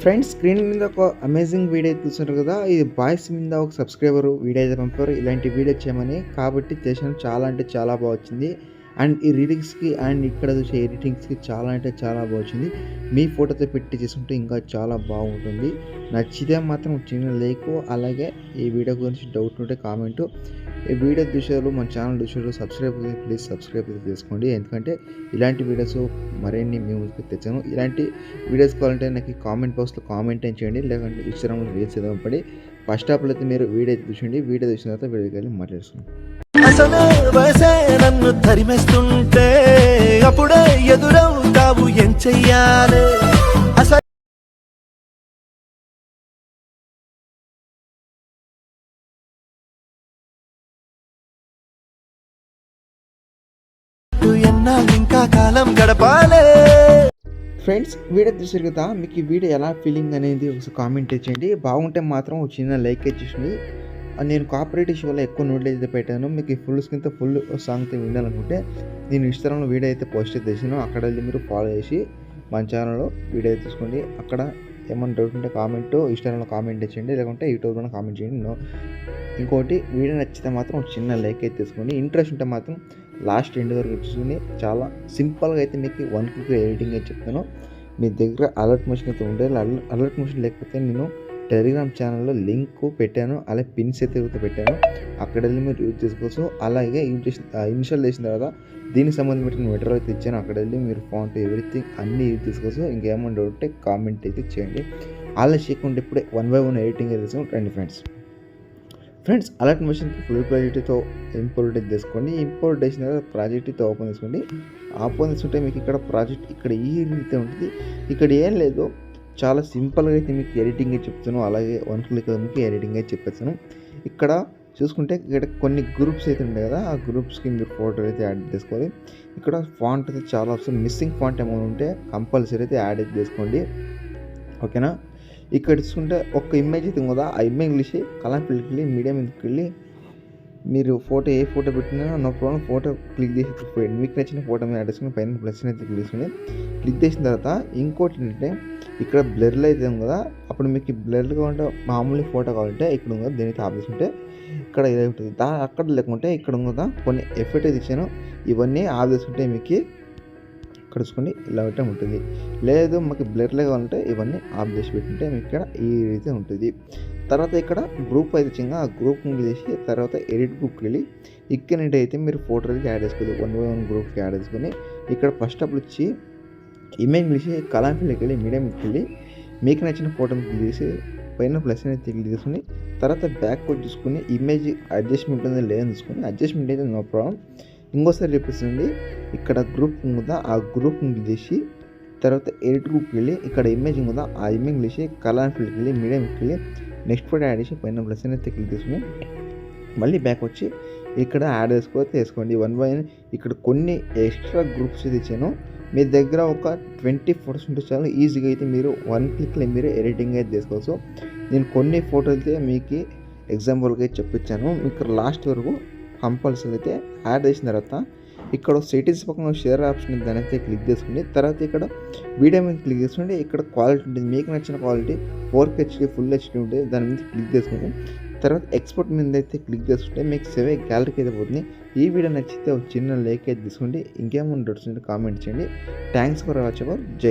Friends, screen మీద ఒక amazing video చూస్తున్నారు కదా. ఇది బాయ్స్ మీద ఒక సబ్స్క్రైబర్ వీడియో అయితే పంపారు, ఇలాంటి వీడియో చేయమని. కాబట్టి చేశాను. చాలా అంటే చాలా బాగా వచ్చింది. అండ్ ఈ రీడింగ్స్కి అండ్ ఇక్కడ చూసే ఎడిటింగ్స్కి చాలా అంటే చాలా బాగా వచ్చింది. మీ ఫోటోతో పెట్టి చేసుకుంటే ఇంకా చాలా బాగుంటుంది. నచ్చితే మాత్రం చిన్న లైక్, అలాగే ఈ వీడియో గురించి డౌట్ ఉంటే కామెంటు. ఈ వీడియో చూసారు, మన ఛానల్ చూసారు, ప్లీజ్ సబ్స్క్రైబ్ చేసుకోండి. ఎందుకంటే ఇలాంటి వీడియోస్ మరిన్ని మేము తెచ్చాను. ఇలాంటి వీడియోస్ కావాలంటే నాకు కామెంట్ బాక్స్లో కామెంట్ ఏం చేయండి, లేకుంటే ఇన్స్టాగ్రామ్లో రీల్స్ ఏదో పడి. ఫస్ట్ ఆఫ్ ఆల్ అయితే మీరు వీడియో చూసండి. వీడియో చూసిన తర్వాత వీడియోకి వెళ్ళి మాట్లాడుతున్నాం. అసలే వయసే నన్ను తరిమేస్తుంటే అప్పుడే ఎదురవుతావు, ఏం చెయ్యాలి? అసలు ఎన్నాళ్ళు ఇంకా కాలం గడపాలే? ఫ్రెండ్స్, వీడియో చూసారు కదా. మీకు ఈ వీడియో ఎలా ఫీలింగ్ అనేది ఒకసారి కామెంట్ చేయండి. బాగుంటే మాత్రం ఒక చిన్న లైక్ ఇచ్చేసింది. నేను కాపరేట్ ఇష్యూ వల్ల ఎక్కువ నోట్లు అయితే పెట్టాను. మీకు ఈ ఫుల్ స్క్రీన్తో ఫుల్ సాంగ్తో వినాలనుకుంటే నేను ఇన్స్టాగ్రామ్లో వీడియో అయితే పోస్ట్ చేసాను. అక్కడ వెళ్ళి మీరు ఫాలో చేసి మన ఛానల్లో వీడియో అయితే తీసుకోండి. అక్కడ ఏమైనా డౌట్ ఉంటే కామెంట్ ఇన్స్టాగ్రామ్లో కామెంట్ చేయండి, లేకుంటే యూట్యూబ్లో కామెంట్ చేయండి. ఇంకోటి, వీడియో నచ్చితే మాత్రం ఒక చిన్న లైక్ అయితే తీసుకోండి. ఇంట్రెస్ట్ ఉంటే మాత్రం లాస్ట్ ఎండ్ వరకు చూసుకుని చాలా సింపుల్గా అయితే మీకు 1 క్లిక్ ఎడిటింగ్ అయితే చెప్తాను. మీ దగ్గర అలర్ట్ మోషన్ అయితే ఉండాలి. అలర్ట్ మోషన్ లేకపోతే నేను టెలిగ్రామ్ ఛానల్లో లింక్ పెట్టాను, అలాగే పిన్స్ అయితే పెట్టాను. అక్కడ వెళ్ళి మీరు యూజ్ చేసుకోవచ్చు. అలాగే ఇన్స్టాల్ చేసిన తర్వాత దీనికి సంబంధించిన మెటీరియల్ అయితే ఇచ్చాను. అక్కడ వెళ్ళి మీరు ఫాంట్ ఎవ్రీథింగ్ అన్నీ యూజ్ చేసుకోవచ్చు. ఇంకేమైనా డౌట్ ఉంటే కామెంట్ అయితే చేయండి. అలా చేయకుండా ఇప్పుడే 1 by 1 ఎడిటింగ్ అయితే రండి ఫ్రెండ్స్. అలర్ట్ మోషన్కి ఫుల్ ప్రాజెక్ట్తో ఇంపోర్ట్ చేసుకోండి. ఇంపోర్ట్ చేసిన తర్వాత ప్రాజెక్ట్తో ఓపెన్ చేసుకోండి. ఓపెన్ చేసుకుంటే మీకు ఇక్కడ ప్రాజెక్ట్ ఇక్కడ ఈ రీతి ఉంటుంది. ఇక్కడ ఏం లేదు, చాలా సింపుల్గా అయితే మీకు ఎడిటింగ్ అయితే చెప్తాను. అలాగే 1 క్లిక్ మీకు ఎడిటింగ్ అయితే చెప్పేస్తాను. ఇక్కడ చూసుకుంటే ఇక్కడ కొన్ని గ్రూప్స్ అయితే ఉంటాయి కదా, ఆ గ్రూప్స్కి మీరు ఫోటో అయితే యాడ్ చేసుకోవాలి. ఇక్కడ ఫాంట్ అయితే చాలా ఆప్షన్, మిస్సింగ్ ఫాంట్ ఏమైనా ఉంటే కంపల్సరీ అయితే యాడ్ అయితే చేసుకోండి, ఓకేనా. ఇక్కడ చూసుకుంటే ఒక ఇమేజ్ అయితే కదా, ఆ ఇమేజ్ తీసి కలర్ ఫిల్కి వెళ్ళి మీడియం మీదకి వెళ్ళి మీరు ఫోటో ఏ ఫోటో పెట్టినా నో ప్రాబ్లం, ఫోటో క్లిక్ చేసి పోయండి. మీకు నచ్చిన ఫోటో మీద యాడ్ చేసుకుని పైన ప్లస్ అయితే క్లిక్ చేసుకుని క్లిక్ చేసిన తర్వాత ఇంకోటి ఏంటంటే ఇక్కడ బ్లర్లో అయితే కదా, అప్పుడు మీకు బ్లర్గా ఉంటే మామూలు ఫోటో కావాలంటే ఇక్కడ ఉందా దీనికి ఆఫ్ చేసుకుంటే ఇక్కడ ఇదే ఉంటుంది. అక్కడ లేకుంటే ఇక్కడ ఉందా కొన్ని ఎఫెక్ట్ అయితే ఇచ్చాను, ఇవన్నీ ఆఫ్ చేసుకుంటే మీకు ఇక్కడ చూసుకొని ఇలా పెట్టే ఉంటుంది. లేదు మాకు బ్లర్లో కావాలంటే ఇవన్నీ ఆఫ్ చేసి పెట్టుంటే మీకు ఇక్కడ ఈ రీతి ఉంటుంది. తర్వాత ఇక్కడ గ్రూప్ అయితే చిన్న ఆ గ్రూప్ చేసి తర్వాత ఎడిట్ గ్రూప్కి వెళ్ళి ఇక్కడ అయితే మీరు ఫోటో అయితే యాడ్ చేసుకోవాలి. 1 by 1 గ్రూప్కి యాడ్ చేసుకొని ఇక్కడ ఫస్ట్ అప్పుడు వచ్చి ఇమేజ్ తీసి కలర్ ఫిల్కి వెళ్ళి మీడియంకి వెళ్ళి మీకు నచ్చిన ఫోటోని క్లిక్ చేసి పైన ప్లస్ అనేది క్లిక్ చేసుకుని తర్వాత బ్యాక్ కూడా చూసుకుని ఇమేజ్ అడ్జస్ట్మెంట్ ఉందో లేదని చూసుకొని అడ్జస్ట్మెంట్ అయితే నో ప్రాబ్లం. ఇంకోసారి చెప్పేస్తుంది, ఇక్కడ గ్రూప్ ఉందా ఆ గ్రూప్ క్లిక్ చేసి తర్వాత ఎడిట్ గ్రూప్కి వెళ్ళి ఇక్కడ ఇమేజ్ ఉందా ఆ ఇమేజ్ తీసి కలర్ ఫిల్కి వెళ్ళి మీడియంకి వెళ్ళి నెక్స్ట్ ఫోటో యాడ్ చేసి పైన ప్లస్ అనేది క్లిక్ చేసుకుని మళ్ళీ బ్యాక్ వచ్చి ఇక్కడ యాడ్ వేసుకోండి 1 by 1. ఇక్కడ కొన్ని ఎక్స్ట్రా గ్రూప్స్ అయితే ఇచ్చాను. మీ దగ్గర ఒక 20 ఫోటోస్ ఉంటే చాలు, ఈజీగా అయితే మీరు 1 క్లిక్లో మీరు ఎడిటింగ్ అయితే చేసుకోవచ్చు. నేను కొన్ని ఫోటోలు అయితే మీకు ఎగ్జాంపుల్గా అయితే చెప్పించాను. మీకు లాస్ట్ వరకు కంపల్సరీ అయితే యాడ్ చేసిన తర్వాత ఇక్కడ సెట్టింగ్స్ పక్కన షేర్ ఆప్షన్ దాని అయితే క్లిక్ చేసుకోండి. తర్వాత ఇక్కడ వీడియో మీద క్లిక్ చేసుకోండి. ఇక్కడ క్వాలిటీ ఉంటుంది, మీకు నచ్చిన quality 4K HD full HD ఉంటుంది, దాని మీద క్లిక్ చేసుకోండి. తర్వాత ఎక్స్పోర్ట్ మీద అయితే క్లిక్ చేసుకుంటే మీకు సేవ్ గ్యాలరీకి అయితే పోతుంది. ఈ వీడియో నచ్చితే ఒక చిన్న లైక్ అయితే తీసుకోండి. ఇంకేమైనా డౌట్స్ ఉంటే కామెంట్ చేయండి. Thanks for watching. జై